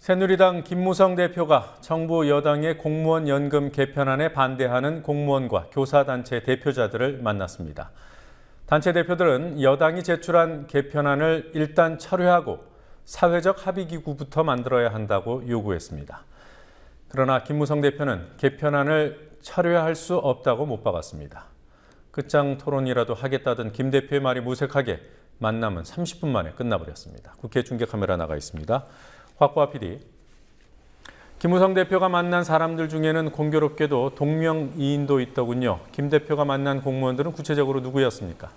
새누리당 김무성 대표가 정부 여당의 공무원 연금 개편안에 반대하는 공무원과 교사단체 대표자들을 만났습니다. 단체 대표들은 여당이 제출한 개편안을 일단 철회하고 사회적 합의기구부터 만들어야 한다고 요구했습니다. 그러나 김무성 대표는 개편안을 철회할 수 없다고 못 박았습니다. 끝장 토론이라도 하겠다던 김 대표의 말이 무색하게 만남은 30분 만에 끝나버렸습니다. 국회 중계카메라 나가 있습니다. 곽보아 PD. 김무성 대표가 만난 사람들 중에는 공교롭게도 동명이인도 있더군요. 김 대표가 만난 공무원들은 구체적으로 누구였습니까?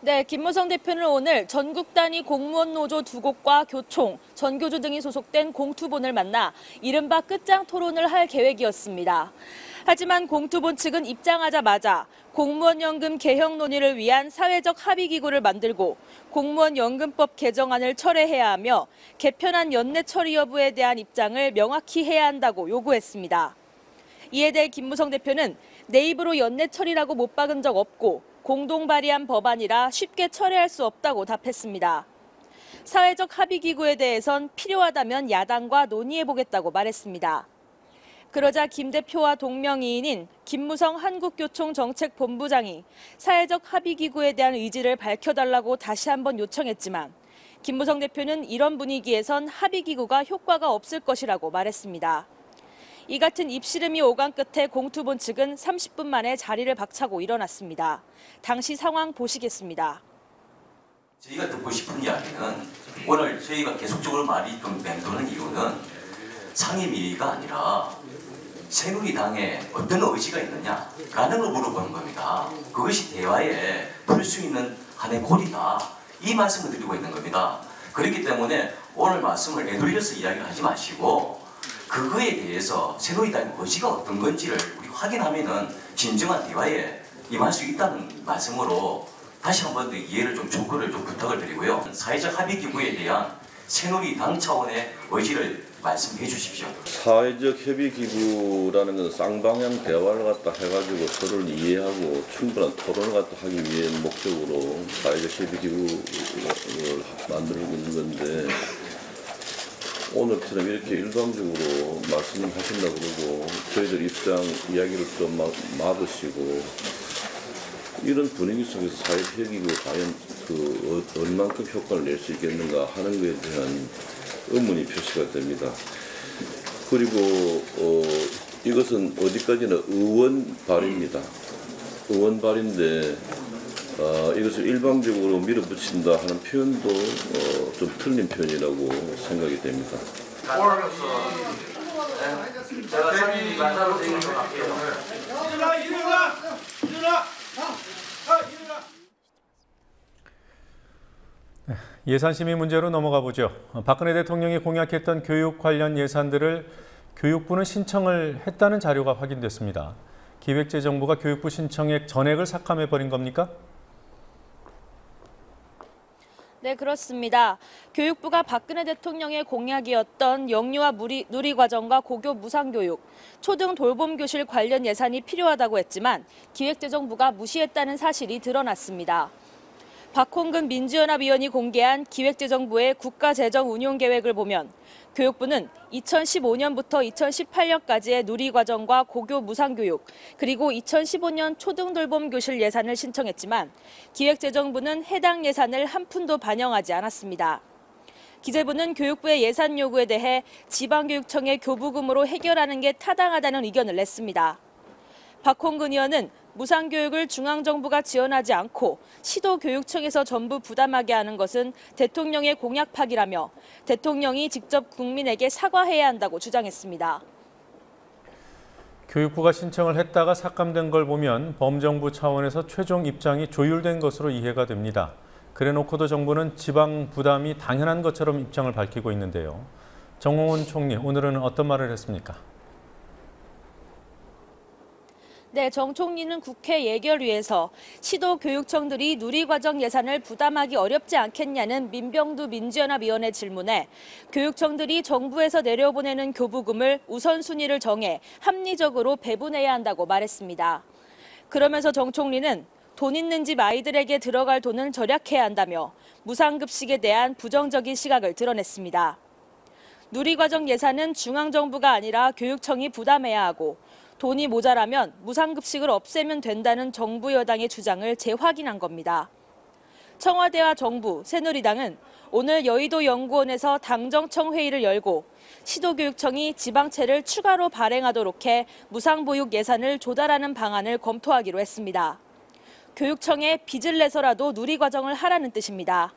네, 김무성 대표는 오늘 전국 단위 공무원 노조 두 곳과 교총, 전교조 등이 소속된 공투본을 만나 이른바 끝장 토론을 할 계획이었습니다. 하지만 공투본 측은 입장하자마자 공무원연금 개혁 논의를 위한 사회적 합의기구를 만들고 공무원연금법 개정안을 철회해야 하며 개편안 연내 처리 여부에 대한 입장을 명확히 해야 한다고 요구했습니다. 이에 대해 김무성 대표는 내 입으로 연내 처리라고 못 박은 적 없고 공동 발의한 법안이라 쉽게 철회할 수 없다고 답했습니다. 사회적 합의기구에 대해선 필요하다면 야당과 논의해보겠다고 말했습니다. 그러자 김 대표와 동명이인인 김무성 한국교총정책본부장이 사회적 합의기구에 대한 의지를 밝혀달라고 다시 한번 요청했지만 김무성 대표는 이런 분위기에선 합의기구가 효과가 없을 것이라고 말했습니다. 이 같은 입씨름이 오간 끝에 공투본 측은 30분 만에 자리를 박차고 일어났습니다. 당시 상황 보시겠습니다. 저희가 듣고 싶은 이야기는 오늘 저희가 계속적으로 말이 좀 맴도는 이유는 상임위가 아니라 새누리당에 어떤 의지가 있느냐라는 걸 물어보는 겁니다. 그것이 대화에 풀 수 있는 하나의 골이다. 이 말씀을 드리고 있는 겁니다. 그렇기 때문에 오늘 말씀을 애둘려서 이야기를 하지 마시고 그거에 대해서 새누리당의 의지가 어떤 건지를 우리 확인하면은 진정한 대화에 임할 수 있다는 말씀으로 다시 한 번 더 이해를 좀 촉구를 좀 부탁을 드리고요. 사회적 합의기구에 대한 새누리당 차원의 의지를 말씀해 주십시오. 사회적 협의기구라는 것은 쌍방향 대화를 갖다 해가지고 서로를 이해하고 충분한 토론을 갖다 하기 위해 목적으로 사회적 협의기구를 만들고 있는 건데 오늘처럼 이렇게 일방적으로 말씀하신다고 그러고 저희들 입장 이야기를 좀 막으시고 이런 분위기 속에서 사회협의기구가 과연 얼만큼 효과를 낼 수 있겠는가 하는 것에 대한 의문이 표시가 됩니다. 그리고 이것은 어디까지나 의원 발의입니다. 의원 발의인데 이것을 일방적으로 밀어붙인다 하는 표현도 좀 틀린 표현이라고 생각이 됩니다. 제가 상임위 만나러 드리는 것 같아요. 일어나! 예산심의 문제로 넘어가 보죠. 박근혜 대통령이 공약했던 교육 관련 예산들을 교육부는 신청을 했다는 자료가 확인됐습니다. 기획재정부가 교육부 신청액 전액을 삭감해버린 겁니까? 네, 그렇습니다. 교육부가 박근혜 대통령의 공약이었던 영유아 누리과정과 고교 무상교육, 초등 돌봄교실 관련 예산이 필요하다고 했지만 기획재정부가 무시했다는 사실이 드러났습니다. 박홍근 민주연합위원이 공개한 기획재정부의 국가재정운용계획을 보면 교육부는 2015년부터 2018년까지의 누리과정과 고교 무상교육, 그리고 2015년 초등돌봄교실 예산을 신청했지만 기획재정부는 해당 예산을 한 푼도 반영하지 않았습니다. 기재부는 교육부의 예산 요구에 대해 지방교육청의 교부금으로 해결하는 게 타당하다는 의견을 냈습니다. 박홍근 의원은 무상교육을 중앙정부가 지원하지 않고 시도교육청에서 전부 부담하게 하는 것은 대통령의 공약 파기라며 대통령이 직접 국민에게 사과해야 한다고 주장했습니다. 교육부가 신청을 했다가 삭감된 걸 보면 범정부 차원에서 최종 입장이 조율된 것으로 이해가 됩니다. 그래놓고도 정부는 지방 부담이 당연한 것처럼 입장을 밝히고 있는데요. 정홍원 총리, 오늘은 어떤 말을 했습니까? 네, 정 총리는 국회 예결위에서 시도교육청들이 누리과정 예산을 부담하기 어렵지 않겠냐는 민병두 민주연합위원의 질문에 교육청들이 정부에서 내려보내는 교부금을 우선순위를 정해 합리적으로 배분해야 한다고 말했습니다. 그러면서 정 총리는 돈 있는 집 아이들에게 들어갈 돈은 절약해야 한다며 무상급식에 대한 부정적인 시각을 드러냈습니다. 누리과정 예산은 중앙정부가 아니라 교육청이 부담해야 하고 돈이 모자라면 무상급식을 없애면 된다는 정부 여당의 주장을 재확인한 겁니다. 청와대와 정부, 새누리당은 오늘 여의도 연구원에서 당정청 회의를 열고 시도교육청이 지방채를 추가로 발행하도록 해 무상보육 예산을 조달하는 방안을 검토하기로 했습니다. 교육청에 빚을 내서라도 누리과정을 하라는 뜻입니다.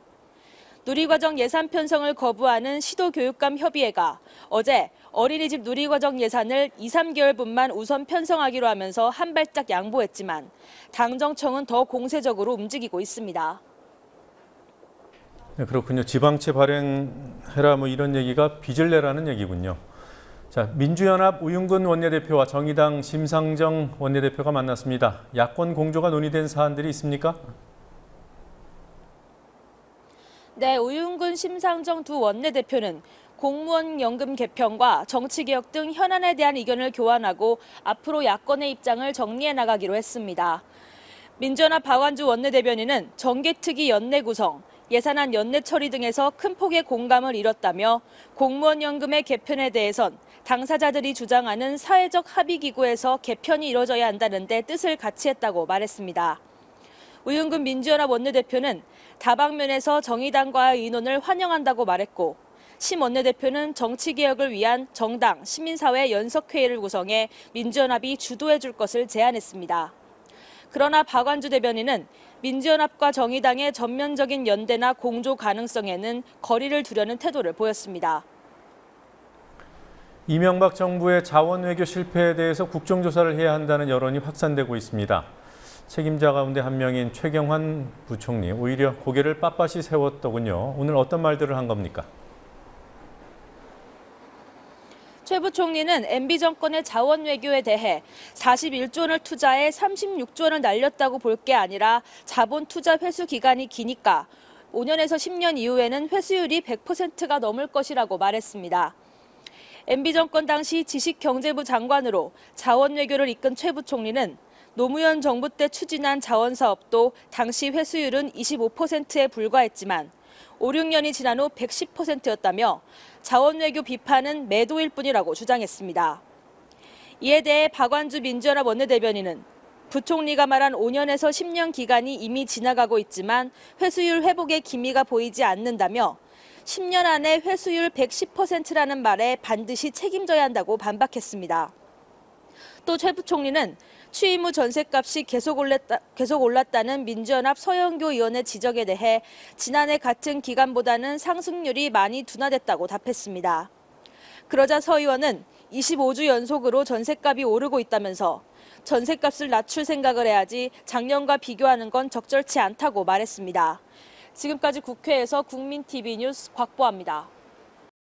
누리과정 예산 편성을 거부하는 시도교육감 협의회가 어제 어린이집 누리과정 예산을 2, 3개월분만 우선 편성하기로 하면서 한 발짝 양보했지만 당정청은 더 공세적으로 움직이고 있습니다. 네, 그렇군요. 지방채 발행해라 이런 얘기가 빚을 내라는 얘기군요. 자, 민주연합 우윤근 원내대표와 정의당 심상정 원내대표가 만났습니다. 야권 공조가 논의된 사안들이 있습니까? 네, 우윤근, 심상정 두 원내대표는 공무원 연금 개편과 정치개혁 등 현안에 대한 의견을 교환하고 앞으로 야권의 입장을 정리해 나가기로 했습니다. 민주연합 박완주 원내대변인은 정개특위 연내 구성, 예산안 연내 처리 등에서 큰 폭의 공감을 이뤘다며 공무원 연금의 개편에 대해선 당사자들이 주장하는 사회적 합의기구에서 개편이 이뤄져야 한다는 데 뜻을 같이 했다고 말했습니다. 우윤근 민주연합 원내대표는 다방면에서 정의당과의 의논을 환영한다고 말했고 심 원내대표는 정치개혁을 위한 정당, 시민사회 연석회의를 구성해 민주연합이 주도해 줄 것을 제안했습니다. 그러나 박완주 대변인은 민주연합과 정의당의 전면적인 연대나 공조 가능성에는 거리를 두려는 태도를 보였습니다. 이명박 정부의 자원외교 실패에 대해서 국정조사를 해야 한다는 여론이 확산되고 있습니다. 책임자 가운데 한 명인 최경환 부총리 오히려 고개를 빳빳이 세웠더군요. 오늘 어떤 말들을 한 겁니까? 최 부총리는 MB 정권의 자원 외교에 대해 41조 원을 투자해 36조 원을 날렸다고 볼 게 아니라 자본 투자 회수 기간이 기니까 5년에서 10년 이후에는 회수율이 100%가 넘을 것이라고 말했습니다. MB 정권 당시 지식경제부 장관으로 자원 외교를 이끈 최 부총리는 노무현 정부 때 추진한 자원사업도 당시 회수율은 25%에 불과했지만 5, 6년이 지난 후 110%였다며 자원외교 비판은 매도일 뿐이라고 주장했습니다. 이에 대해 박완주 민주연합 원내대변인은 부총리가 말한 5년에서 10년 기간이 이미 지나가고 있지만 회수율 회복의 기미가 보이지 않는다며 10년 안에 회수율 110%라는 말에 반드시 책임져야 한다고 반박했습니다. 또 최 부총리는 취임 후 전셋값이 계속 올랐다는 민주연합 서영교 의원의 지적에 대해 지난해 같은 기간보다는 상승률이 많이 둔화됐다고 답했습니다. 그러자 서 의원은 25주 연속으로 전셋값이 오르고 있다면서 전셋값을 낮출 생각을 해야지 작년과 비교하는 건 적절치 않다고 말했습니다. 지금까지 국회에서 국민TV 뉴스 곽보아입니다.